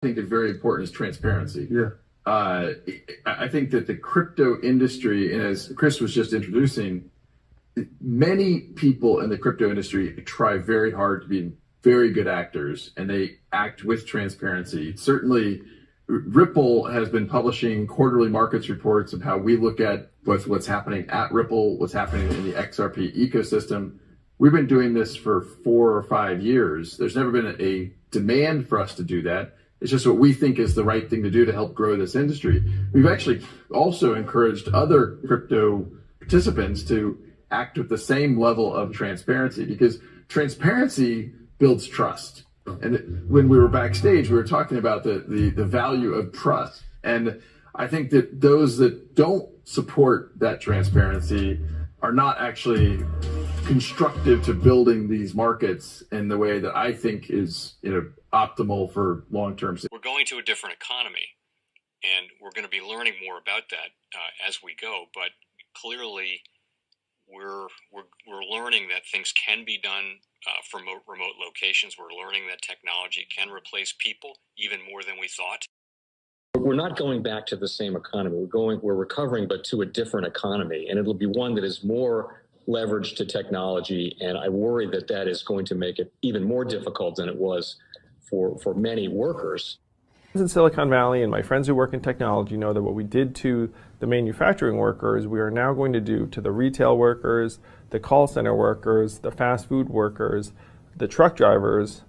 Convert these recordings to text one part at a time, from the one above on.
think is very important is transparency. Yeah. I think that the crypto industry, and as Chris was just introducing, many people in the crypto industry try very hard to be very good actors, and they act with transparency. Certainly, Ripple has been publishing quarterly markets reports of how we look at both what's happening at Ripple, what's happening in the XRP ecosystem. We've been doing this for 4 or 5 years. There's never been a demand for us to do that. It's just what we think is the right thing to do to help grow this industry. We've actually also encouraged other crypto participants to act with the same level of transparency, because transparency builds trust. And when we were backstage, we were talking about the value of trust. And I think that those that don't support that transparency are not actually constructive to building these markets in the way that I think is, optimal for long-term. We're going to a different economy, and we're going to be learning more about that as we go. But clearly, we're learning that things can be done from remote locations. We're learning that technology can replace people even more than we thought. We're not going back to the same economy. We're recovering, but to a different economy, and it'll be one that is more leveraged to technology. And I worry that that is going to make it even more difficult than it was for many workers. In Silicon Valley, and my friends who work in technology know that what we did to the manufacturing workers, we are now going to do to the retail workers, the call center workers, the fast food workers, the truck drivers,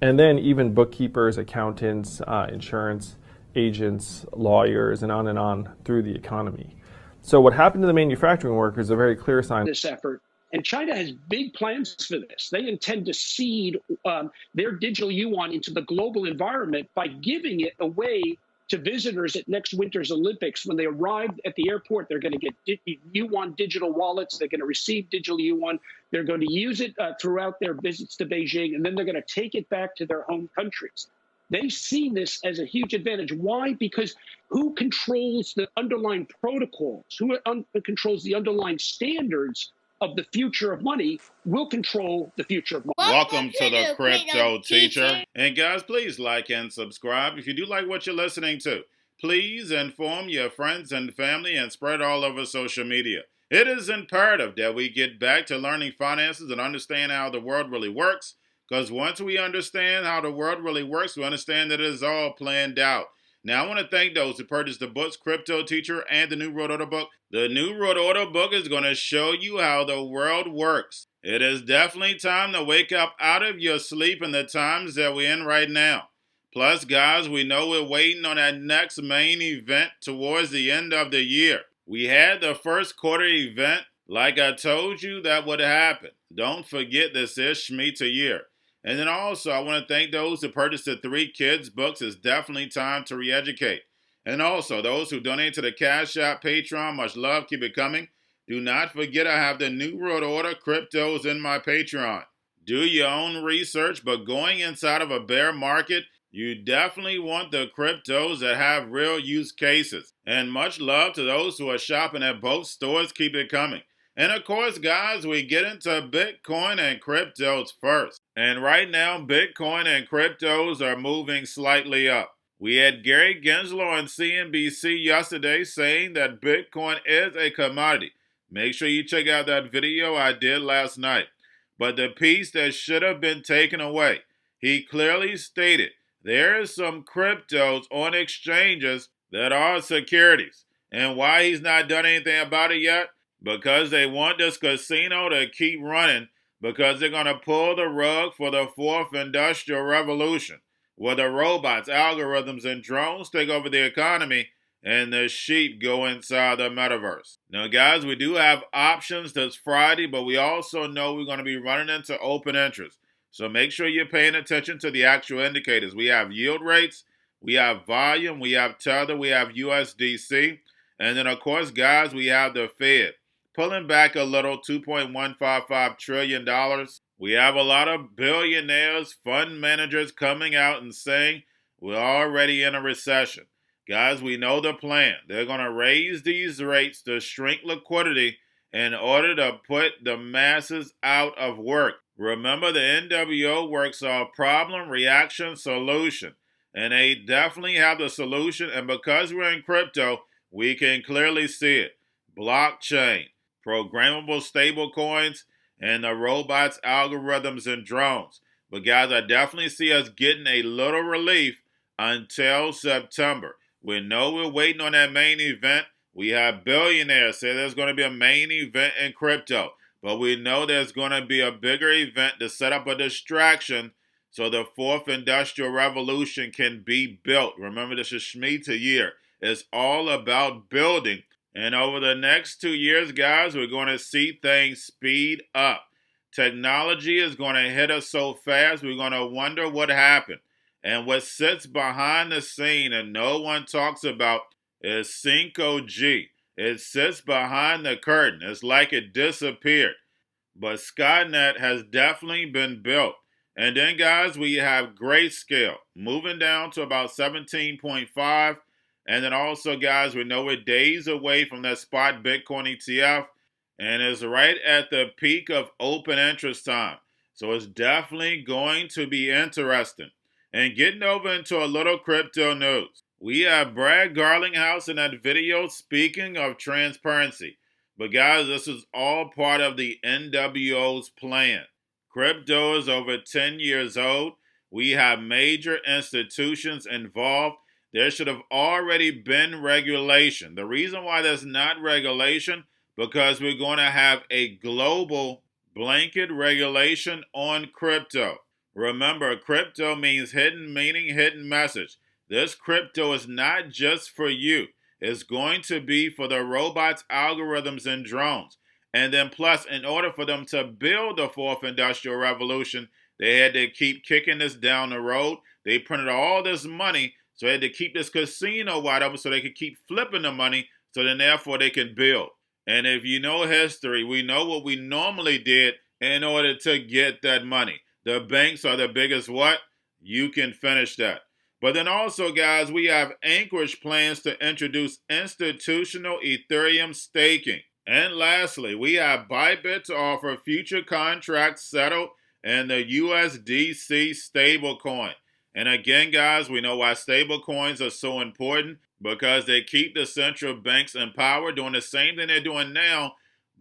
and then even bookkeepers, accountants, insurance agents, lawyers, and on through the economy. So what happened to the manufacturing workers is a very clear sign. This effort. And China has big plans for this. They intend to seed their digital yuan into the global environment by giving it away to visitors at next winter's Olympics. When they arrive at the airport, they're going to get yuan digital wallets. They're going to receive digital yuan. They're going to use it throughout their visits to Beijing, and then they're going to take it back to their home countries. They see this as a huge advantage. Why? Because who controls the underlying protocols, who controls the underlying standards of the future of money will control the future of money. Welcome to the Crypto Teacher. And guys, please like and subscribe. If you do like what you're listening to, please inform your friends and family and spread all over social media. It is imperative that we get back to learning finances and understand how the world really works. Because once we understand how the world really works, we understand that it is all planned out. Now, I want to thank those who purchased the books, Cryptoteacher and the new Road Order book. The new Road Order book is going to show you how the world works. It is definitely time to wake up out of your sleep in the times that we're in right now. Plus, guys, we know we're waiting on that next main event towards the end of the year. We had the first quarter event. Like I told you, that would happen. Don't forget, this is Shemitah year. And then also, I want to thank those who purchased the 3 Kids books. It's definitely time to re-educate. And also, those who donate to the Cash App, Patreon, much love, keep it coming. Do not forget I have the New World Order cryptos in my Patreon. Do your own research, but going inside of a bear market, you definitely want the cryptos that have real use cases. And much love to those who are shopping at both stores, keep it coming. And of course, guys, we get into Bitcoin and cryptos first. And right now, Bitcoin and cryptos are moving slightly up. We had Gary Gensler on CNBC yesterday saying that Bitcoin is a commodity. Make sure you check out that video I did last night. But the piece that should have been taken away, he clearly stated there is some cryptos on exchanges that are securities. And why he's not done anything about it yet? Because they want this casino to keep running, because they're going to pull the rug for the 4th industrial revolution, where the robots, algorithms, and drones take over the economy and the sheep go inside the metaverse. Now, guys, we do have options this Friday, but we also know we're going to be running into open interest. So make sure you're paying attention to the actual indicators. We have yield rates, we have volume, we have Tether, we have USDC, and then, of course, guys, we have the Fed. Pulling back a little, $2.155 trillion. We have a lot of billionaires, fund managers coming out and saying we're already in a recession. Guys, we know the plan. They're going to raise these rates to shrink liquidity in order to put the masses out of work. Remember, the NWO works off problem, reaction, solution. And they definitely have the solution. And because we're in crypto, we can clearly see it. Blockchain, programmable stable coins, and the robots, algorithms, and drones. But guys, I definitely see us getting a little relief until September. We know we're waiting on that main event. We have billionaires say there's going to be a main event in crypto. But we know there's going to be a bigger event to set up a distraction so the fourth industrial revolution can be built. Remember, this is Shemitah year. It's all about building. And over the next 2 years, guys, we're going to see things speed up. Technology is going to hit us so fast, we're going to wonder what happened. And what sits behind the scene and no one talks about is 5G. It sits behind the curtain. It's like it disappeared. But Skynet has definitely been built. And then, guys, we have Grayscale moving down to about 17.5. And then also, guys, we know we're days away from that spot Bitcoin ETF. And it's right at the peak of open interest time. So it's definitely going to be interesting. And getting over into a little crypto news. We have Brad Garlinghouse in that video speaking of transparency. But guys, this is all part of the NWO's plan. Crypto is over 10 years old. We have major institutions involved. There should have already been regulation. The reason why there's not regulation, because we're going to have a global blanket regulation on crypto. Remember, crypto means hidden meaning, hidden message. This crypto is not just for you. It's going to be for the robots, algorithms, and drones. And then plus, in order for them to build the fourth industrial revolution, they had to keep kicking this down the road. They printed all this money, so they had to keep this casino wide open so they could keep flipping the money, so then therefore they can build. And if you know history, we know what we normally did in order to get that money. The banks are the biggest what? You can finish that. But then also, guys, we have Anchorage plans to introduce institutional Ethereum staking. And lastly, we have Bybit to offer future contracts settled in the USDC stablecoin. And again, guys, we know why stablecoins are so important, because they keep the central banks in power doing the same thing they're doing now,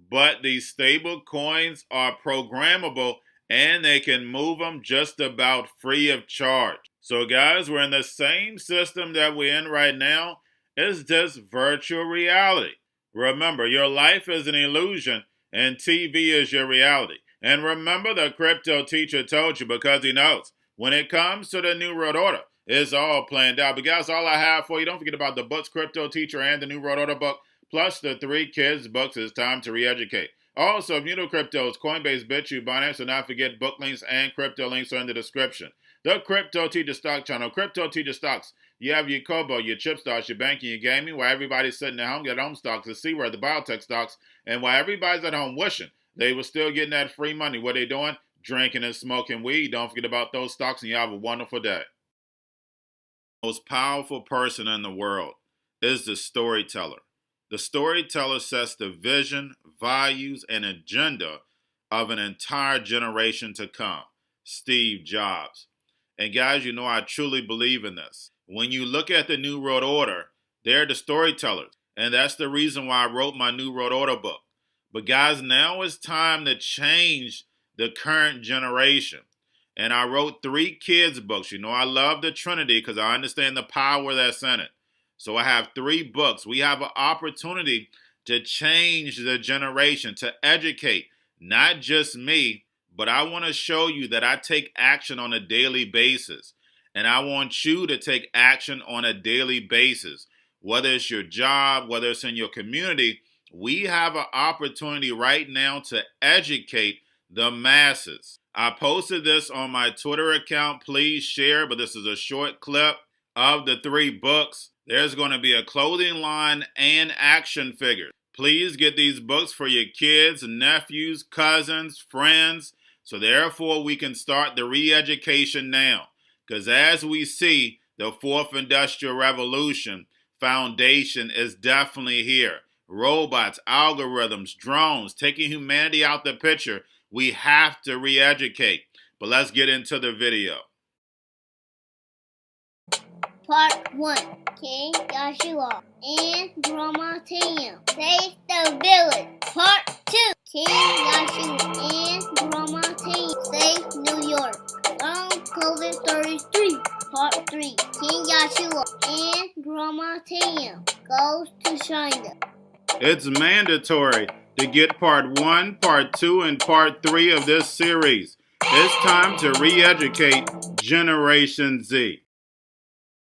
but these stable coins are programmable and they can move them just about free of charge. So guys, we're in the same system that we're in right now. It's just virtual reality. Remember, your life is an illusion and TV is your reality. And remember, the crypto teacher told you, because he knows when it comes to the New World Order, it's all planned out. But guys, all I have for you, don't forget about the books, Crypto Teacher and the New World Order book, plus the 3 kids books. It's time to re-educate. Also, if you know cryptos, Coinbase, Bitrue, Binance, and not forget book links and crypto links are in the description. The Crypto Teacher Stock Channel, Crypto Teacher Stocks. You have your Kobo, your chip stocks, your banking, your gaming, while everybody's sitting at home, get home stocks, the C-word, the biotech stocks, and while everybody's at home wishing they were still getting that free money, what they doing? Drinking and smoking weed. Don't forget about those stocks, and you have a wonderful day. The most powerful person in the world is the storyteller. The storyteller sets the vision, values, and agenda of an entire generation to come. Steve Jobs. And guys, you know I truly believe in this. When you look at the New World Order, they're the storytellers. And that's the reason why I wrote my New World Order book. But guys, now it's time to change the current generation. And I wrote 3 kids books. You know I love the Trinity because I understand the power that's in it. So I have 3 books. We have an opportunity to change the generation, to educate, not just me, but I want to show you that I take action on a daily basis. And I want you to take action on a daily basis. Whether it's your job, whether it's in your community, we have an opportunity right now to educate the masses. I posted this on my Twitter account. Please share, but this is a short clip of the 3 books. There's going to be a clothing line and action figures. Please get these books for your kids, nephews, cousins, friends, so therefore we can start the re-education now. Because as we see, the 4th Industrial Revolution foundation is definitely here. Robots, algorithms, drones, taking humanity out the picture. We have to re-educate. But let's get into the video. Part 1. King Joshua and Grandma Tam save the village. Part 2. King Joshua and Grandma Tam save New York from COVID-33. Part 3. King Joshua and Grandma Tam goes to China. It's mandatory to get part 1, part 2, and part 3 of this series. It's time to re-educate Generation Z.